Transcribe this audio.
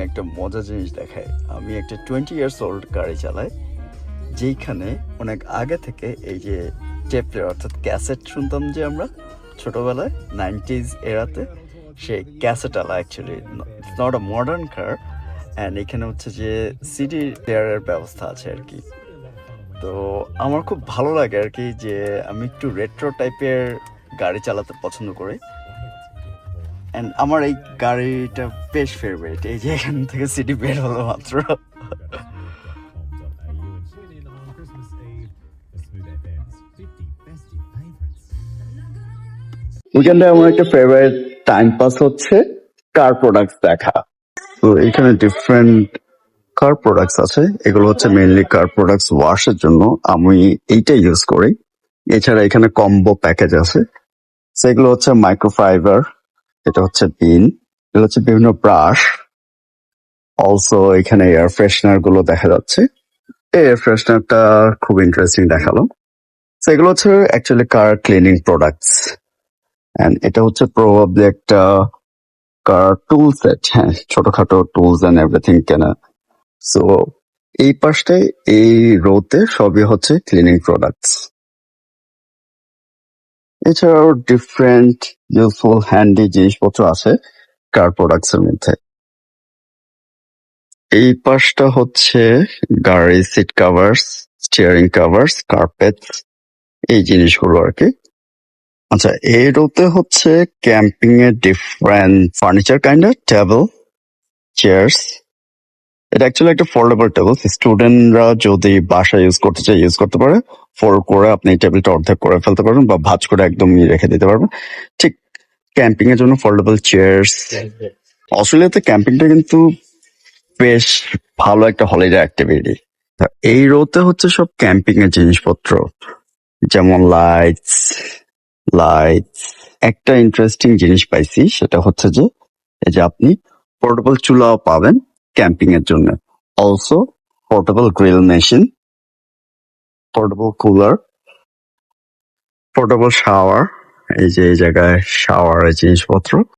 একটা মজার জিনিস দেখায়। আমি একটা 20 ইয়ার্স ওল্ড গাড়ি চালাই, যেইখানে অনেক আগে থেকে এই যে টেপ প্লেয়ার অর্থাৎ ক্যাসেট শুনতাম যে আমরা ছোটবেলায় 90s এরাতে, সেই ক্যাসেটওয়ালা actually it's not a modern car. And এখানে হচ্ছে যে সিডি প্লেয়ারের ব্যবস্থা আছে আর কি। তো আমার খুব ভালো লাগে আর কি যে আমি একটু রেট্রো টাইপের গাড়ি চালাতে পছন্দ করি। অ্যান্ড আমার এই গাড়িটা বেশ ফেভারিট, এই যে এখান থেকে সিডি বের হলো মাত্র। উইকেন্ডে আমার একটা ফেভারিট টাইম পাস হচ্ছে কার প্রোডাক্টস দেখা। তো এখানে ডিফারেন্ট কার প্রোডাক্টস আছে, এগুলো হচ্ছে মেইনলি কার প্রোডাক্টস ওয়াশের জন্য আমি এইটা ইউজ করি। এছাড়া এখানে কম্বো প্যাকেজ আছে, সেগুলো হচ্ছে মাইক্রোফাইবার, এটা হচ্ছে বিন, এগুলো হচ্ছে বিভিন্ন ব্রাশ। অলসো এখানে এয়ার ফ্রেশনার গুলো দেখা যাচ্ছে, এয়ার ফ্রেশনারটা খুব ইন্টারেস্টিং দেখালো। সেগুলো হচ্ছে actually car cleaning products. And এটা হচ্ছে প্রবাবলি একটা কার টুল সেট, হ্যাঁ, ছোটখাটো টুলস এন্ড এভরিথিং কেনা। সো এই পাশটায় এই রোতে সবই হচ্ছে ক্লিনিং প্রোডাক্টস। এছাড়াও ডিফারেন্ট ইউজফুল হ্যান্ডি জিনিসপত্র আছে কার প্রোডাক্টস এর মধ্যে। এই পাশটা হচ্ছে গাড়ির সিট কাভার্স, স্টিয়ারিং কাভার্স, কার্পেটস, এই জিনিসগুলো আর কি। আচ্ছা, এই রোতে হচ্ছে ক্যাম্পিং এর different furniture kind, table, chairs. এটা অ্যাকচুয়ালি একটা ফোল্ডেবল টেবল, স্টুডেন্টরা যদি বাসা ইউজ করতে চায় ইউজ করতে পারে। ফোল্ড করে আপনি টেবিলটা অর্ধেক করে ফেলতে পারবেন বা ভাঁজ করে একদম রেখে দিতে পারবেন। ঠিক ক্যাম্পিং এর জন্য ফোল্ডেবল চেয়ার্স। অস্ট্রেলিয়াতে ক্যাম্পিংটা কিন্তু বেশ ভালো একটা হলিডে অ্যাক্টিভিটি। এই রোতে হচ্ছে সব ক্যাম্পিং এর জিনিসপত্র, যেমন লাইটস। একটা ইন্টারেস্টিং জিনিস পাইছি, সেটা হচ্ছে যে এই যে আপনি পোর্টেবল চুলাও পাবেন ক্যাম্পিং এর জন্য। Also portable grill machine, portable cooler, portable shower, এই যে এই জায়গায় শাওয়ারের জিনিসপত্র।